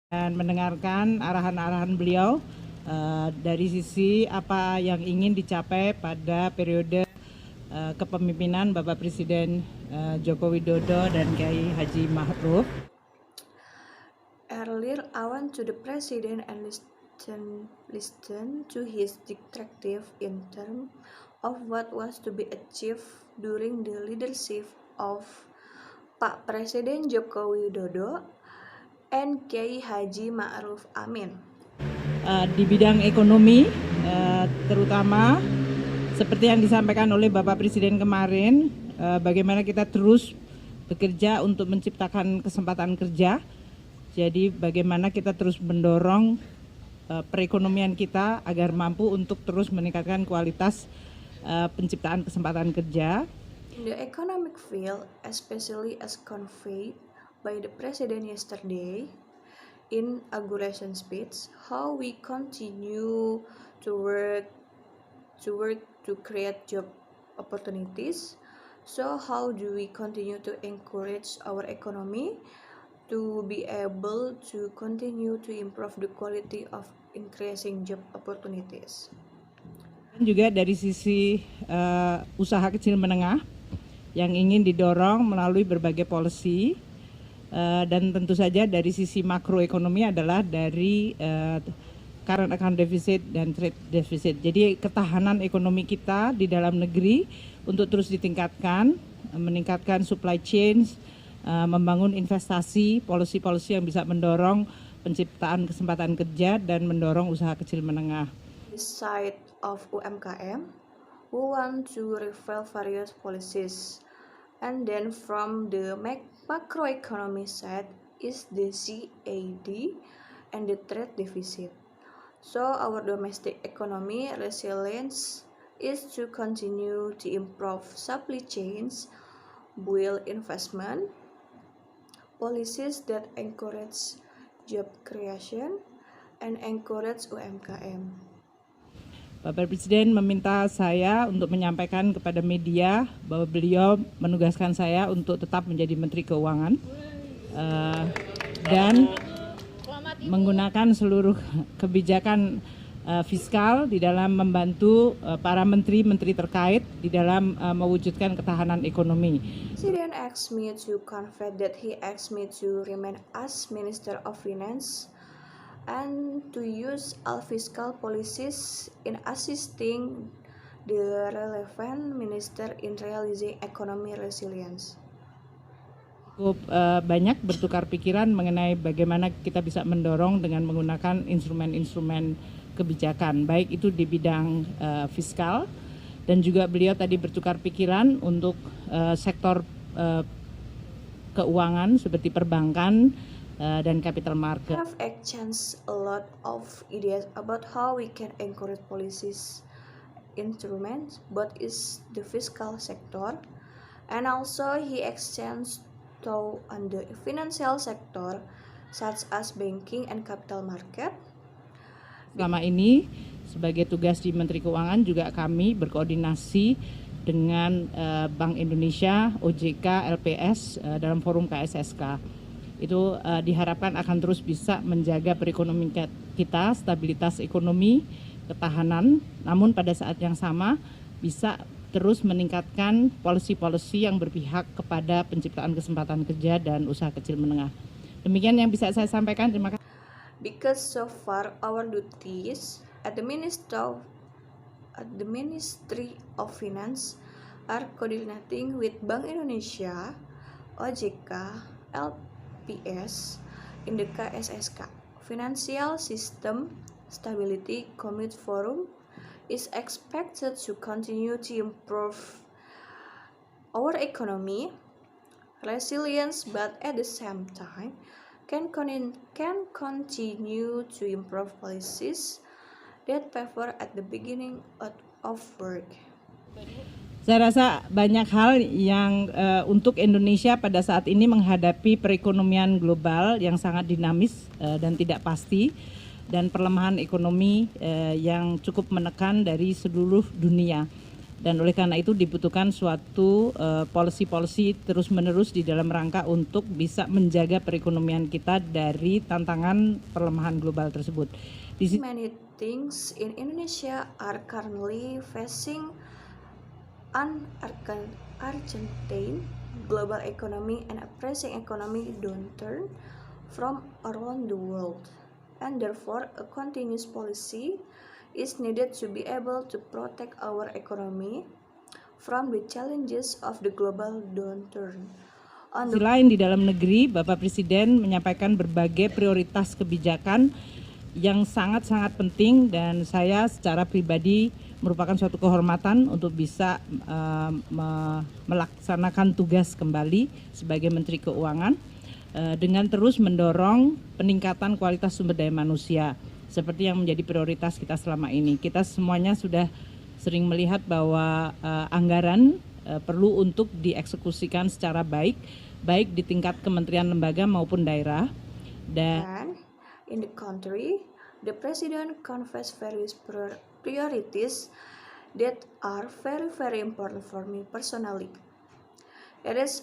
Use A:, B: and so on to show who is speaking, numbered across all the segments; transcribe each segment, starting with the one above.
A: dan mendengarkan arahan-arahan beliau dari sisi apa yang ingin dicapai pada periode kepemimpinan Bapak Presiden Joko Widodo dan Kiai Haji Ma'ruf.
B: Earlier, I went to the president and listen to his directive in terms of what was to be achieved during the leadership of Pak Presiden Joko Widodo and Kiai Haji Ma'ruf Amin.
A: Di bidang ekonomi, terutama seperti yang disampaikan oleh Bapak Presiden kemarin, bagaimana kita terus bekerja untuk menciptakan kesempatan kerja. Jadi bagaimana kita terus mendorong perekonomian kita agar mampu untuk terus meningkatkan kualitas penciptaan kesempatan kerja.
B: In the economic field, especially as conveyed by the President yesterday in inauguration speech, how we continue to work to create job opportunities. So how do we continue to encourage our economy to be able to continue to improve the quality of increasing job opportunities?
A: Dan juga dari sisi usaha kecil menengah yang ingin didorong melalui berbagai policy, dan tentu saja dari sisi makroekonomi adalah dari current account deficit dan trade deficit. Jadi ketahanan ekonomi kita di dalam negeri untuk terus ditingkatkan, meningkatkan supply chain, membangun investasi, policy-policy yang bisa mendorong penciptaan kesempatan kerja dan mendorong usaha kecil menengah.
B: The side of UMKM, we want to reveal various policies, and then from the macroeconomy side is the CAD and the trade deficit. So our domestic economy resilience is to continue to improve supply chains, build investment, policies that encourage job creation, and encourage UMKM.
A: Bapak Presiden meminta saya untuk menyampaikan kepada media bahwa beliau menugaskan saya untuk tetap menjadi Menteri Keuangan dan menggunakan seluruh kebijakan fiskal di dalam membantu para menteri-menteri terkait di dalam mewujudkan ketahanan ekonomi.
B: Presiden asked me to confess that he asked me to remain as Minister of Finance and to use all fiscal policies in assisting the relevant minister in realizing economic resilience.
A: Cukup banyak bertukar pikiran mengenai bagaimana kita bisa mendorong dengan menggunakan instrumen-instrumen kebijakan, baik itu di bidang fiskal, dan juga beliau tadi bertukar pikiran untuk sektor keuangan seperti perbankan dan capital market.
B: We have exchanged a lot of ideas about how we can encourage policies instruments, both is the fiscal sector, and also he exchanged to on the financial sector, such as banking and capital market.
A: Selama ini sebagai tugas di Menteri Keuangan juga kami berkoordinasi dengan Bank Indonesia, OJK, LPS dalam forum KSSK. Itu diharapkan akan terus bisa menjaga perekonomian kita, stabilitas ekonomi, ketahanan, namun pada saat yang sama bisa terus meningkatkan policy-policy yang berpihak kepada penciptaan kesempatan kerja dan usaha kecil menengah. Demikian yang bisa saya sampaikan, terima kasih.
B: Because so far our duties at the Ministry of Finance are coordinating with Bank Indonesia, OJK, LPS in the KSSK. Financial System Stability Committee Forum is expected to continue to improve our economy resilience, but at the same time can continue to improve policies that favor at the beginning of work.
A: Saya rasa banyak hal yang untuk Indonesia pada saat ini menghadapi perekonomian global yang sangat dinamis dan tidak pasti, dan pelemahan ekonomi yang cukup menekan dari seluruh dunia. Dan oleh karena itu dibutuhkan suatu policy-policy terus-menerus di dalam rangka untuk bisa menjaga perekonomian kita dari tantangan pelemahan global tersebut.
B: Many things in Indonesia are currently facing an Argentine global economy and a pressing economic downturn from around the world, and therefore a continuous policy is needed to be able to protect our economy from the challenges of the global downturn.
A: Di sisi lain, di dalam negeri, Bapak Presiden menyampaikan berbagai prioritas kebijakan yang sangat-sangat penting, dan saya secara pribadi merupakan suatu kehormatan untuk bisa melaksanakan tugas kembali sebagai Menteri Keuangan dengan terus mendorong peningkatan kualitas sumber daya manusia seperti yang menjadi prioritas kita selama ini. Kita semuanya sudah sering melihat bahwa anggaran perlu untuk dieksekusikan secara baik di tingkat kementerian, lembaga maupun daerah.
B: Dan in the country, the President conveys various priorities that are very, very important for me personally. It is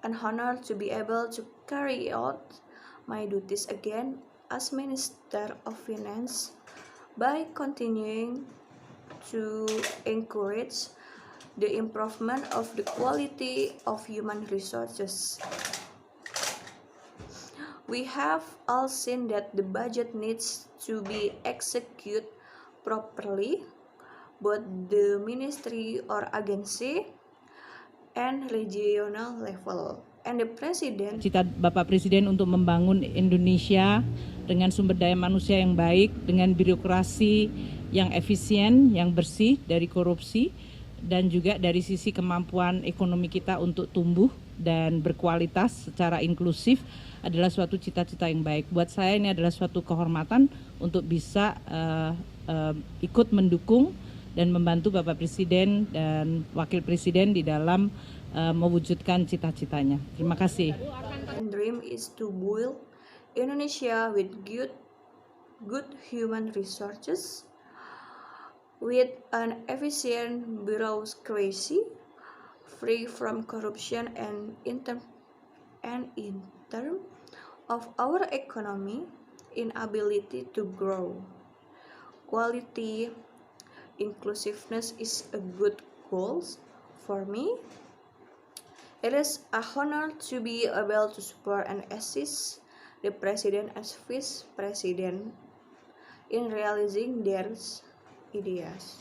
B: an honor to be able to carry out my duties again as Minister of Finance by continuing to encourage the improvement of the quality of human resources. We have all seen that the budget needs to be executed properly, both the ministry or agency and regional level. And the President,
A: cita Bapak Presiden untuk membangun Indonesia dengan sumber daya manusia yang baik, dengan birokrasi yang efisien, yang bersih dari korupsi, dan juga dari sisi kemampuan ekonomi kita untuk tumbuh dan berkualitas secara inklusif adalah suatu cita-cita yang baik. Buat saya ini adalah suatu kehormatan untuk bisa ikut mendukung dan membantu Bapak Presiden dan Wakil Presiden di dalam mewujudkan cita-citanya. Terima kasih.
B: Dream is to build Indonesia with good human resources, with an efficient bureaucracy, free from corruption, and in terms of our economy, inability to grow. Quality inclusiveness is a good goal for me. It is a honor to be able to support and assist the President as Vice President in realizing their ideas.